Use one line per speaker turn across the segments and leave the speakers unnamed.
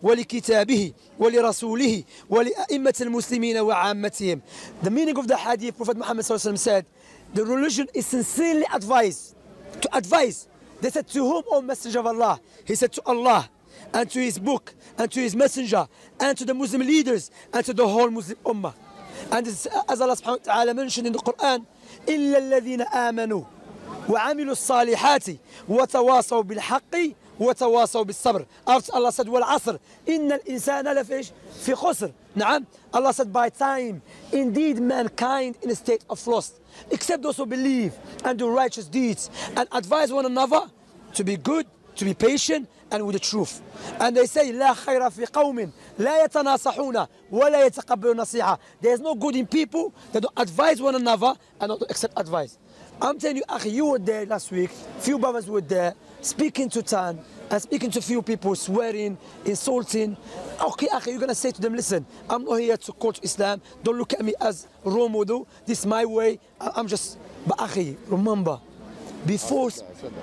ولكتابه ولرسوله ولأئمة المسلمين وعامتهم. The meaning of the hadith, Prophet Muhammad said, the religion is sincerely advised, to advise. They said, to whom, O Messenger of Allah? He said, to Allah, and to His book, and to His messenger, and to the Muslim leaders, and to the whole Muslim Ummah. And as Allah subhanahu wa ta'ala mentioned in the Quran, إِلَّا الَّذِينَ آمَنُوا وَعَمِلُوا الصَّالِحَاتِ وَتَوَاصَوْا بِالْحَقِّ وَتَوَاصَوْا بِالصَّبْرِ. After Allah said, وَالْعَصْرِ إِنَّ الْإِنسَانَ فِي خُسْرٍ. نعم. Allah said, by time, indeed mankind in a state of loss, except those who believe and do righteous deeds and advise one another to be good, to be patient, and with the truth. And they say, لا خير في قوم لا يتناصحون ولا يتقبلون نصيحة. There is no good in people that don't advise one another and don't accept advice. I'm telling you, Akhi, you were there last week, few brothers were there, speaking to Tan, and speaking to few people, swearing, insulting. Okay, Akhi, you're going to say to them, listen, I'm not here to quote Islam, don't look at me as role model, this is my way, I'm just, but Akhi, remember, before,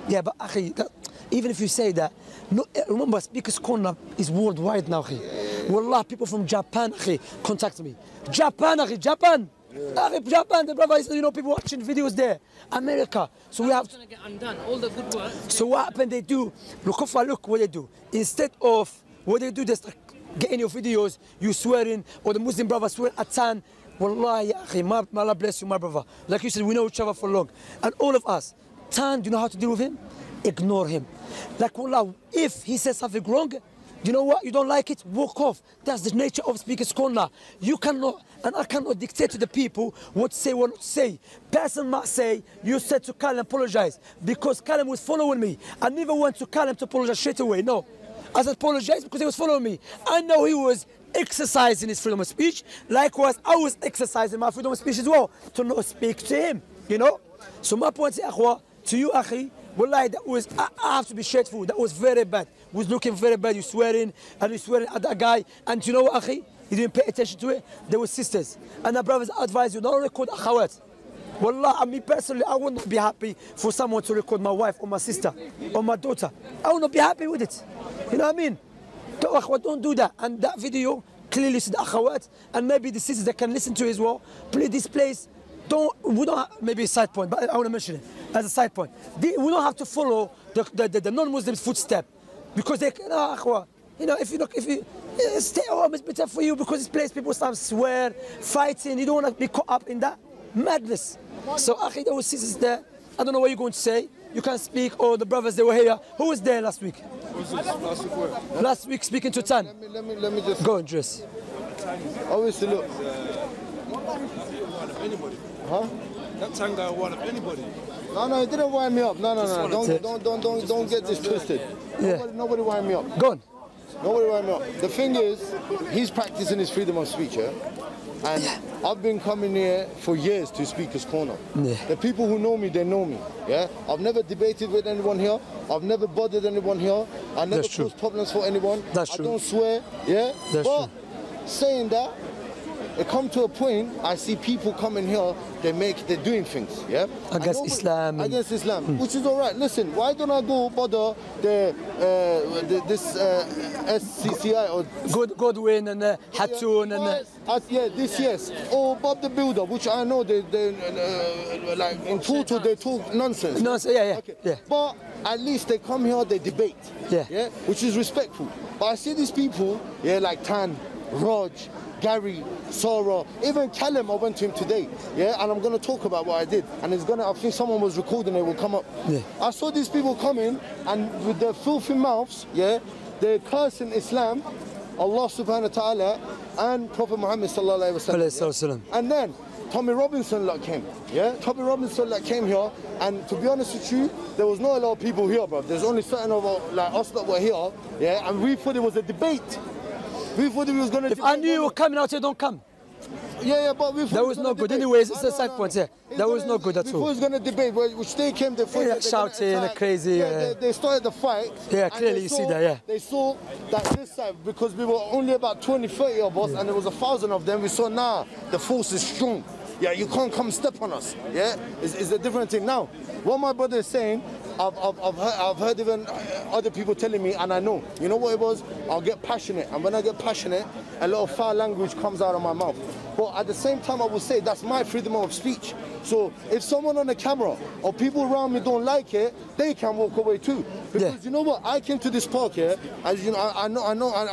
yeah, but Akhi, even if you say that, no, remember, Speaker's Corner is worldwide now, Akhi. Wallah, people from Japan, Akhi, contact me. Japan, Akhi, Japan. Japan, the brother is, you know, people watching videos there. America. So we have to get undone. All the good work. So what happened? They do. Look what they do. Instead of what they do, they start getting your videos, you swearing, or the Muslim brother swearing at Tan. Wallahi, may Allah bless you, my brother. Like you said, we know each other for long. And all of us, Tan, do you know how to deal with him? Ignore him. Like, wallah, if he says something wrong, you know what? You don't like it? Walk off. That's the nature of Speaker's Corner. You cannot, and I cannot dictate to the people what to say, what not to say. Person might say, you said to Callum, apologize, because Callum was following me. I never went to Callum to apologize straight away. No. I said apologize because he was following me. I know he was exercising his freedom of speech. Likewise, I was exercising my freedom of speech as well to not speak to him. You know? So my point is, Akhwa, to you, Akhi, wallahi, that was, I have to be straightful. That was very bad. It was looking very bad. You swearing, and you swearing at that guy. And you know what, Akhi? You didn't pay attention to it. There were sisters. And the brothers advise you, don't record akhawat. Wallah, me personally, I would not be happy for someone to record my wife or my sister or my daughter. I would not be happy with it. You know what I mean? Don't do that. And that video clearly said akhawat, and maybe the sisters that can listen to it as well. Please, this place, we don't have, maybe a side point, but I want to mention it as a side point. We don't have to follow the non-Muslims' footstep, because they, you know, if you stay home, it's better for you, because this place people start swear, fighting. You don't want to be caught up in that madness. So, Akhi, there was sisters there. I don't know what you're going to say. You can speak, or the brothers, they were here. Who was there last week? Last week speaking to Tan.
Let me just...
Go and dress.
Obviously, look. Huh?
That Tan guy won up anybody.
No, it didn't wind me up. No. Don't get this twisted.
Yeah.
Nobody wind me up.
Go on.
Nobody wind me up. The thing is, he's practicing his freedom of speech, yeah? And I've been coming here for years to Speaker's Corner. Yeah. The people who know me, they know me. Yeah, I've never debated with anyone here. I've never bothered anyone here. I never caused problems for anyone.
That's true.
I don't swear. Yeah.
That's true.
Saying that, it come to a point, I see people coming here, they're doing things, yeah?
Against Islam.
Against Islam, which is all right. Listen, why don't I go bother this SCCI or...
Godwin and Hatun and...
yes. Or Bob the Builder, which I know they like in total they talk nonsense.
Nonsense, yeah.
Okay. Yeah. But at least they come here, they debate, yeah, which is respectful. But I see these people, like Tan, Raj, Gary, Sora, even Callum, I went to him today, and I'm going to talk about what I did, and I think someone was recording, it will come up. I saw these people coming, and with their filthy mouths, they're cursing Islam, Allah subhanahu wa ta'ala, and Prophet Muhammad sallallahu alayhi wa sallam. And then, Tommy Robinson came, Tommy Robinson came here, and to be honest with you, there was not a lot of people here, bro. There's only certain of us that were here, and we thought it was a debate. We thought we was going to...
If I knew you were coming out here, don't come.
But we thought...
That was no good. Anyways, it's a side point, That was no good at all.
We was going to debate, which they came, they thought...
Shouting, crazy...
They started the fight.
Yeah, clearly you see that,
They saw that this side, because we were only about 20, 30 of us, and there was 1,000 of them, we saw, the force is strong. You can't come step on us, It's a different thing. Now, what my brother is saying, I've heard even other people telling me, and I know. You know what it was? I'll get passionate, and when I get passionate, a lot of foul language comes out of my mouth. But at the same time, I will say that's my freedom of speech. So if someone on the camera or people around me don't like it, they can walk away too. Because you know what? I came to this park here, as you know,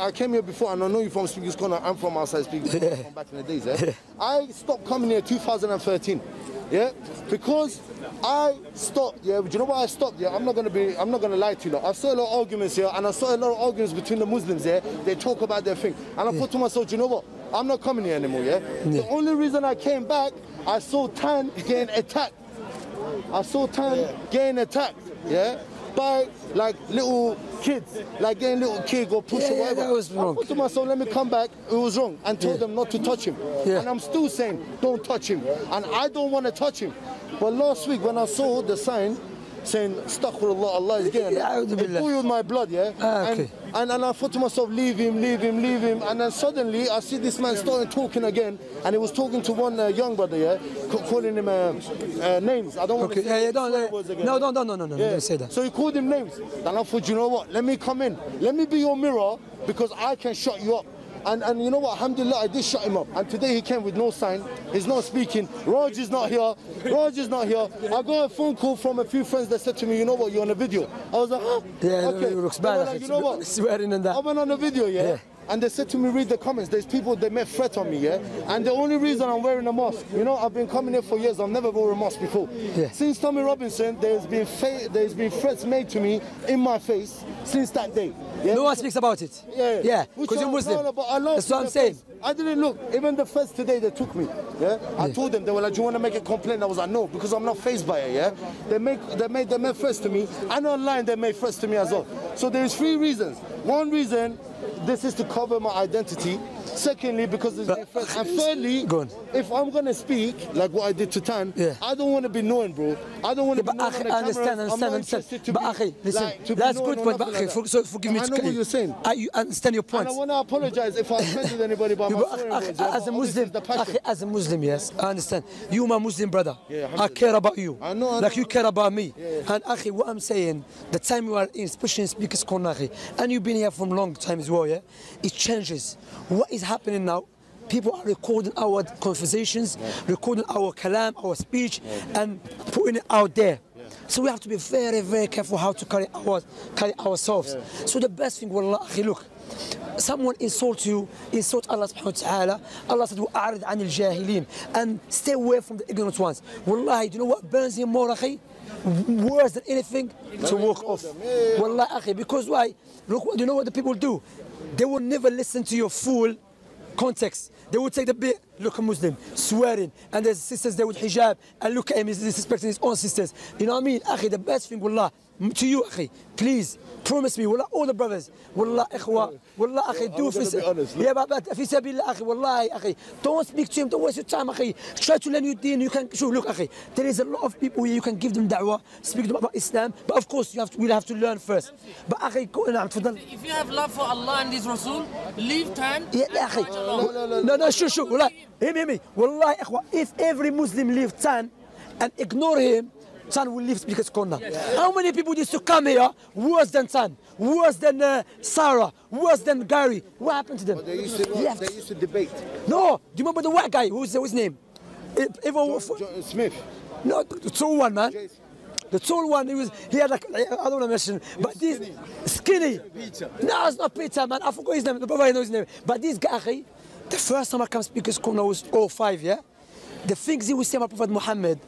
I came here before, and I know you from Speakers Corner. I'm from outside Speakers Corner from back in the days. I stopped coming here 2013. Yeah, because I stopped. Yeah, do you know why I stopped? Yeah, I'm not gonna lie to you. I saw a lot of arguments here, and I saw a lot of arguments between the Muslims here. They talk about their thing, and I thought to myself, do you know what? I'm not coming here anymore. Yeah. The only reason I came back, I saw Tan getting attacked. Yeah, by like little kids, like getting little kid or push or whatever.
That was wrong.
I thought to myself, let me come back. It was wrong, and told them not to touch him. And I'm still saying, don't touch him, and I don't want to touch him. But last week when I saw the sign saying Astaghfirullah, Allah is getting it boiled my blood, yeah. And I thought to myself, leave him. And then suddenly I see this man starting talking again, and he was talking to one young brother, yeah, calling him names. I don't want to say words again.
No, don't say that.
So he called him names. Then I thought, you know what? Let me come in. Let me be your mirror, because I can shut you up. And you know what, alhamdulillah, I did shut him up. And today he came with no sign. He's not speaking. Raj is not here. I got a phone call from a few friends that said to me, you know what, you're on a video. I was like, huh?
Yeah,
okay.
it looks bad.
Like, you know what?
Swearing and that.
I went on a video, yeah? And they said to me, read the comments. There's people, they made threat on me, yeah? And the only reason I'm wearing a mask, you know, I've been coming here for years. I've never worn a mask before. Since Tommy Robinson, there's been threats made to me in my face since that day. Yeah?
No one speaks about it. Yeah, because you're Muslim. That's what I'm saying.
I didn't look. Even the feds today, they took me. Yeah, I told them, they were like, "Do you want to make a complaint?" I was like, "No," because I'm not fazed by it. Yeah, they made threats to me, and online they made threats to me as well. So there's 3 reasons. One reason, this is to cover my identity. Secondly, because there's difference. And thirdly, if I'm gonna speak like what I did to Tan, I don't want to be known, bro. I don't want to be known on the camera.
Understand. But listen, that's good point. But so forgive me.
I know what you're saying.
I understand your point.
And I want to apologize if I offended anybody by my swearing words.
As a Muslim, yes, I understand. You, my Muslim brother, I care about you.
I know.
Like you care about me. And akhi, what I'm saying, the time you are in, especially in Speakers Corner, and you've been here for a long time as well, yeah, it changes. What is happening now? People are recording our conversations, recording our kalam, our speech, and putting it out there. So we have to be very, very careful how to carry ourselves. So the best thing, wallah, akhi, look, someone insult you, insult Allah subhanahu wa ta'ala. Allah said, وَأَعْرِضْ عَنِ الْجَاهِلِينَ, and stay away from the ignorant ones. Wallahi, do you know what burns him more, akhi? Worse than anything, to walk off. Wallahi, akhi, because why? Look, do you know what the people do? They will never listen to your full context. They would take the bit, look, a Muslim, swearing, and there's sisters there with hijab, and look at him, he's disrespecting his own sisters. You know what I mean? Akhi, the best thing, wallah, to you, akhi, please, promise me, wallah, all the brothers, wallah, ikhwa, wallah, akhi, do for yeah, but fi sabillah, akhi, wallahi, akhi, don't speak to him, don't waste your time, akhi. Try to learn your deen, you can, sure, look, akhi, there is a lot of people here, you can give them da'wah, speak to them about Islam, but of course, we'll have to learn first. But akhi,
if you have love for Allah and His Rasul, leave time.
Yeah, akhi. No, sure, wallah, hear me, wallahi, ikhwa, if every Muslim leaves Tan and ignore him, Tan will leave Speakers Corner. How many people used to come here worse than Tan, worse than Sarah, worse than Gary? What happened to them?
They used to debate.
No, do you remember the white guy? Who's his name?
John Smith.
No, the tall one, man. The tall one, he had like, I don't want to mention, but this skinny.
Peter.
No, it's not Peter, man. I forgot his name. The brother knows his name. But this guy, the first time I come Speakers Corner was 05, yeah? The things he was saying about Prophet Muhammad,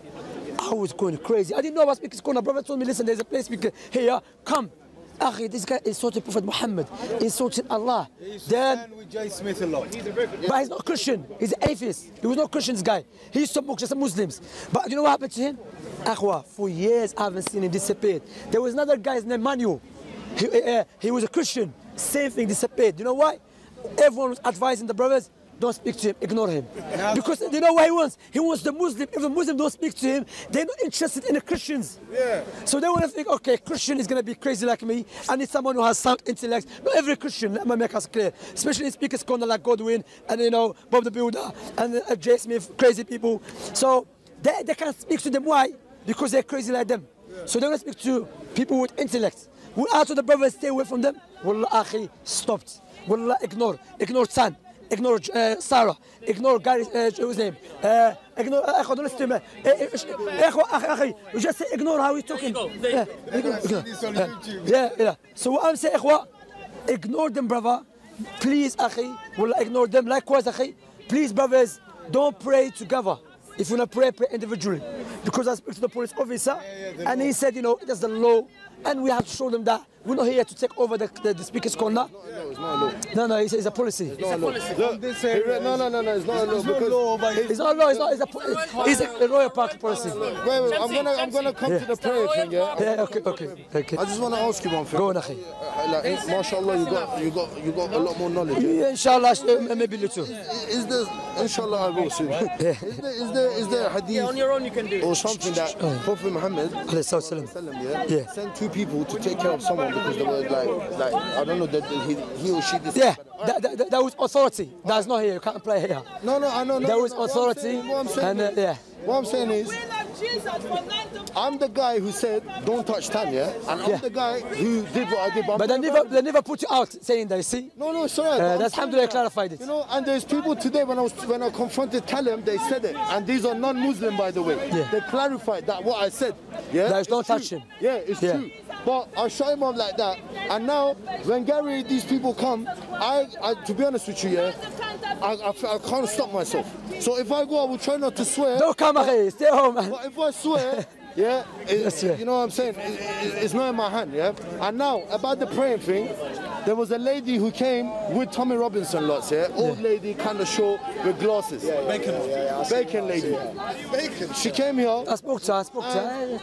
I was going crazy. I didn't know about Speakers Corner. Brother told me, listen, there's a place speaker here, come. Akhi, this guy insulted Prophet Muhammad, insulted Allah.
Then with J. Smith a lot.
But he's not Christian. He's an atheist. He was not Christian, this guy. He used to smoke just Muslims. But you know what happened to him? Akhwa, for years I haven't seen him disappear. There was another guy named Manuel. He was a Christian. Same thing, disappeared. You know why? Everyone was advising the brothers, don't speak to him, ignore him. Because you know what he wants? He wants the Muslim. If the Muslim don't speak to him, they're not interested in the Christians.
Yeah.
So they want to think, okay, Christian is going to be crazy like me. I need someone who has sound intellect. Not every Christian, let me make us clear. Especially in Speakers Corner like Godwin and, you know, Bob the Builder and J. Smith, crazy people. So they can't speak to them. Why? Because they're crazy like them. So they want to speak to people with intellect. We ask the brothers stay away from them. Wallah akhi, stopped. Wallah ignore Tan, ignore Sarah, ignore Gary, what's his name? Ignore أخو don't listen to him. أخي, you just say ignore how he's talking. Yeah. So what I'm saying, إخوة, ignore them, brother. Please, akhi, wallah, ignore them. Likewise, akhi, please, brothers, don't pray together. If you want to pray individually. Because I spoke to the police officer, and he said, that's the law, and we have to show them that we're not here to take over the speaker's corner.
No, it's not a law.
No, it's a policy.
It's not a law. No, it's not a law.
It's not a law. It's a Royal Park policy.
Wait, I'm gonna come to the prayer thing, yeah?
Yeah, okay.
I just want to ask you one thing.
Go on, akhi.
Like, mashallah, you got a lot more knowledge.
Yeah, inshallah, maybe little.
Is there, inshallah, I will soon. Is there a hadith
On your own you can do.
or something that Prophet Muhammad sent two people to take care of someone because they were like I don't know that he or she decided.
Yeah, that was authority. That's not here. You can't play here.
No, I know.
There was authority,
What I'm saying is, I'm the guy who said don't touch Tan, yeah, and I'm the guy who did what I did.
But they never put you out saying that. You see?
No, sorry.
That's alhamdulillah clarified it.
And there's people today when I confronted Callum, they said it, and these are non-Muslim, by the way.
Yeah.
They clarified that what I said. Yeah,
that don't touch him.
Yeah, it's true. But I shut him up like that, and now when Gary, these people come, I to be honest with you, yeah, I can't stop myself. So if I go, I will try not to swear.
Don't come, akhi. Stay home.
But if I swear, yeah, you know what I'm saying? It's not in my hand, yeah. And now about the praying thing, there was a lady who came with Tommy Robinson lots, yeah, old lady, kind of short, with glasses. Bacon lady. Bacon. She came here.
I spoke to her.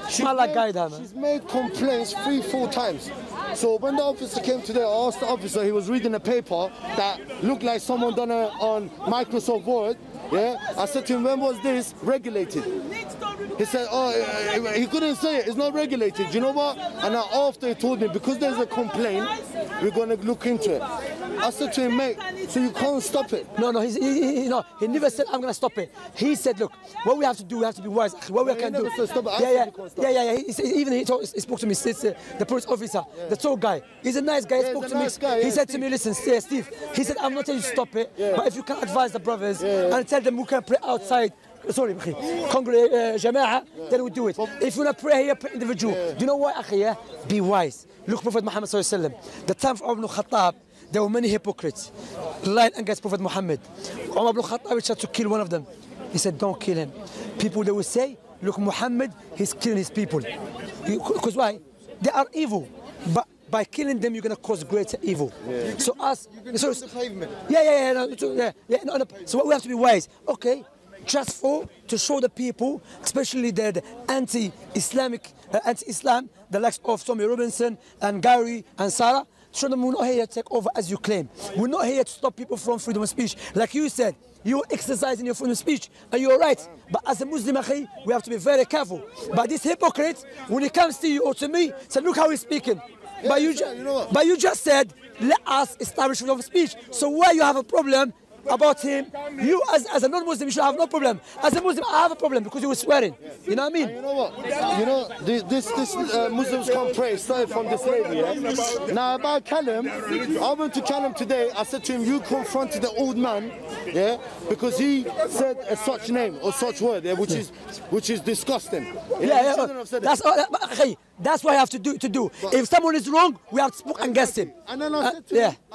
She's made complaints 3-4 times. So when the officer came today, I asked the officer, he was reading a paper that looked like someone done it on Microsoft Word. Yeah, I said to him, when was this regulated? He said, he couldn't say it, it's not regulated. You know what? And now after he told me, because there's a complaint, we're going to look into it. I said to him, mate, so you can't stop it?
No, he never said, I'm going to stop it. He said, look, what we have to do, we have to be wise. What we can do.
Stop it.
Yeah. He spoke to me, the police officer, the tall guy. He's a nice guy, he spoke to me. He said to me, listen, Steve, he said, I'm not telling you to stop it, but if you can advise the brothers and tell them we can pray outside, Jama'ah, then we do it. If you want to pray here, pray individual. Do you know why, akhi? Be wise. Look, Prophet Muhammad sallallahu alaihi wasallam. The time of Umar ibn Khattab, there were many hypocrites lying against Prophet Muhammad. Umar ibn Khattab tried to kill one of them. He said, don't kill him. People, they will say, look, Muhammad, he's killing his people. Because why? They are evil. But by killing them, you're going to cause greater evil. So us... So what we have to be wise. Okay. Just to show the people, especially the anti-Islam, the likes of Tommy Robinson and Gary and Sarah, show them we're not here to take over as you claim. We're not here to stop people from freedom of speech. Like you said, you're exercising your freedom of speech, and you're right. But as a Muslim, we have to be very careful. But this hypocrite, when he comes to you or to me, said, look how he's speaking. But you just said, let us establish freedom of speech. So why you have a problem about him? You as a non-Muslim, you should have no problem. As a Muslim, I have a problem because you were swearing. You know what I mean?
You know what? This Muslims can't pray. Started from this lady. Yeah? Now about Callum, I went to Callum today. I said to him, you confronted the old man, yeah, because he said a such name or such word, yeah, which is disgusting.
That's what I have to do. If someone is wrong, we have to speak against him.
And then I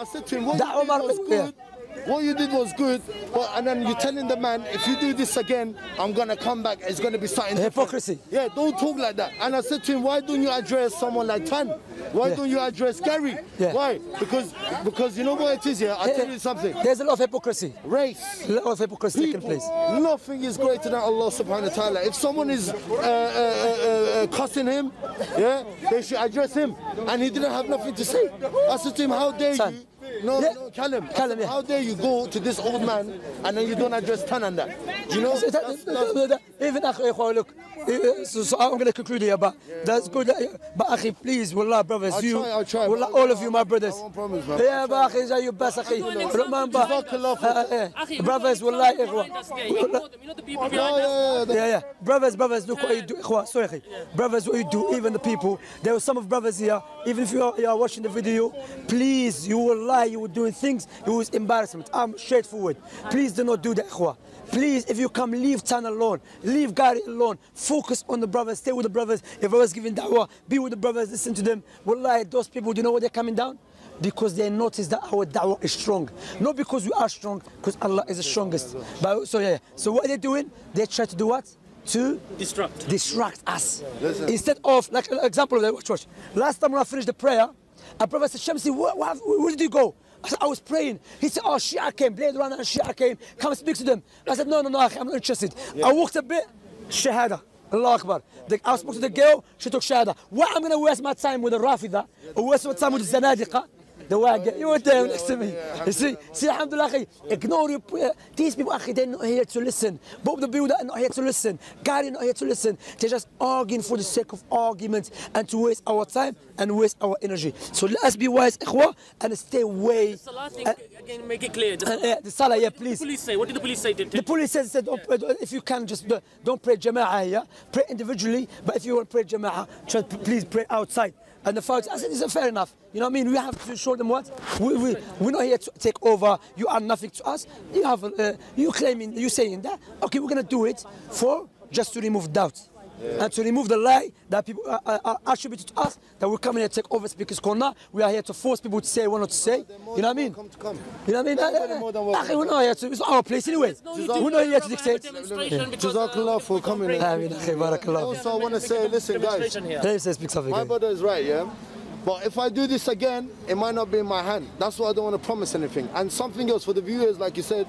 said to him, what you did was good, and then you're telling the man, if you do this again, I'm going to come back, it's going to be something
hypocrisy.
Yeah, don't talk like that. And I said to him, why don't you address someone like Tan? Why don't you address Gary? Why? Because you know what it is here? I'll tell you something.
There's a lot of hypocrisy.
Race.
A lot of hypocrisy taking place.
Nothing is greater than Allah subhanahu wa ta'ala. If someone is cussing him, yeah, they should address him. And he didn't have nothing to say. I said to him, how dare you No,
Yeah.
no, Callum.
Callum, yeah.
How dare you go to this old man and then you don't address Tan and that? Do you know?
Even أخي, look, so I'm going to conclude here, but that's good. But أخي, please, wallah, brothers,
I'll try,
wallah,
but
all of you, my brothers.
I won't promise, man.
Yeah, but أخي, زي بس أخي. Remember, brothers, wallah, إخوة.
You know the people behind us?
Yeah. Brothers, look what you do. إخوة, sorry, أخي. Brothers, what you do, even the people. There were some of brothers here, even if you are watching the video, please, you will lie, you were doing things, it was embarrassment. I'm straightforward. Please do not do that, إخوة. Please, if you come, leave Tan alone. Leave Gary alone. Focus on the brothers. Stay with the brothers. If brothers giving da'wah, be with the brothers. Listen to them. Wallahi, those people, do you know why they're coming down? Because they notice that our da'wah is strong. Not because we are strong, because Allah is the strongest. But so what are they doing? They try to do what? To distract us. Instead of, like an example of that, watch. Last time when I finished the prayer, a brother said, Shamsi, where did you go? I said, I was praying. He said, oh, Shia came, Blade Runner and Shia came. Come speak to them. I said, no, I'm not interested. I walked a bit, Shahada. Allah Akbar. I spoke to the girl, she took Shahada. Why I'm going to waste my time with the Rafida or waste my time with the Zanadiqa? The Wagga, you were there next to me. You see, alhamdulillah, ignore these people, they're not here to listen. Both the people that are not here to listen, God is not here to listen. They're just arguing for the sake of arguments and to waste our time and waste our energy. So let us be wise, ikhwa, and stay away.
The Salah thing, again, make it clear.
The Salah, yeah, please.
What did the police say? What did the police say?
The police said, if you can, just don't pray Jama'ah here. Pray individually, but if you want to pray Jama'ah, please pray outside. And the fact, I said, it's fair enough. You know what I mean? We have to show them what? We're not here to take over. You are nothing to us. You have, you claiming, you saying that. Okay, we're going to do it for just to remove doubt. And to remove the lie that people are attributed to us, that we're coming here to take over Speaker's Corner. We are here to force people to say what not to say. You know what I mean? You know what I mean? We're not here to, it's our place anyway. We're not here to dictate.
Jazakallah for coming. Also, I want to say, listen, guys. My brother is right, yeah? But if I do this again, it might not be in my hand. That's why I don't want to promise anything. And something else for the viewers, like you said,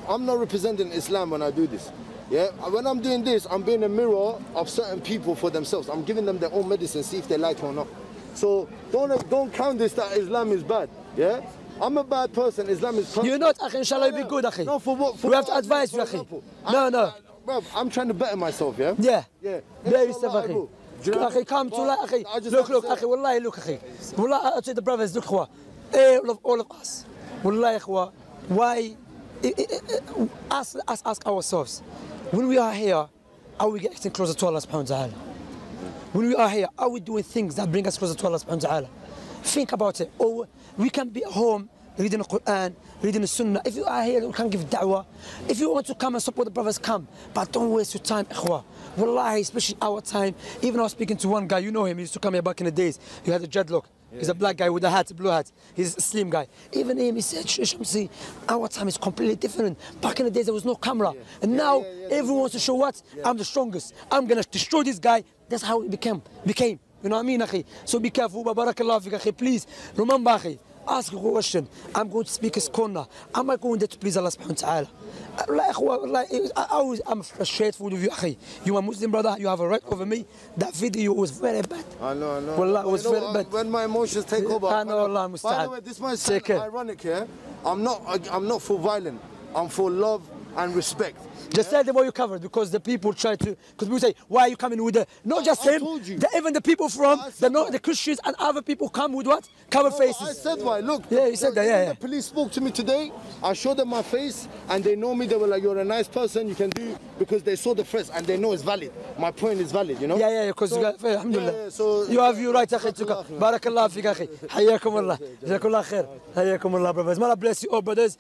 I'm not representing Islam when I do this. Yeah, when I'm doing this, I'm being a mirror of certain people for themselves. I'm giving them their own medicine, see if they like it or not. So don't count this that Islam is bad. Yeah, I'm a bad person. Islam is perfect.
You're not, akhi. Inshallah, you'll be good, akhi.
No, for what?
We have to advise you, akhi. No.
Bro, I'm trying to better myself. Yeah.
Yeah. Baby step, akhi. Akhi, come to like, akhi. Look, akhi. Wallahi, look, akhi. Wallahi, I tell the brothers, look, khwa. All of us. Wallahi, khwa. Why? Ask ourselves. When we are here, are we getting closer to Allah subhanahu wa ta'ala? When we are here, are we doing things that bring us closer to Allah subhanahu wa ta'ala? Think about it. Or we can be at home, reading the Quran, reading the Sunnah. If you are here, we can give da'wah. If you want to come and support the brothers, come. But don't waste your time, ikhwa. Wallahi, especially our time. Even I was speaking to one guy, you know him, he used to come here back in the days. He had a dreadlock. He's a black guy with a hat, a blue hat. He's a slim guy. Even him, he said, Shamsi, our time is completely different. Back in the days, there was no camera. And now, everyone wants to show what? I'm the strongest. I'm going to destroy this guy. That's how it became. You know what I mean, akhi? So be careful. Barakallah fik, akhi. Please, remember, akhi. Ask a question. I'm going to speak as corner. Am I going there to please Allah subhanahu wa ta'ala? I'm straightforward with you, akhi. You are a Muslim brother, you have a right over me. That video was very bad.
I know.
Wallah, it was very bad.
When my emotions take over.
I know, Allah musta'an.
By the way, this might sound ironic here. I'm not for violence. I'm for love and respect.
Just tell them what you covered, because the people try to, because people say, why are you coming with the, not just him, even the people from, the Christians and other people come with what? Covered faces.
I said why, look.
Yeah, you said that, yeah.
The police spoke to me today, I showed them my face, and they know me, they were like, you're a nice person, you can do, because they saw the threats, and they know it's valid. My point is valid, you know?
Yeah, because alhamdulillah.
So,
you have your right, akhi, to come. Barakallah fik, akhi. Hayyakum Allah. Jazakallah khair. Hayyakum Allah, brothers. May Allah bless you all, brothers.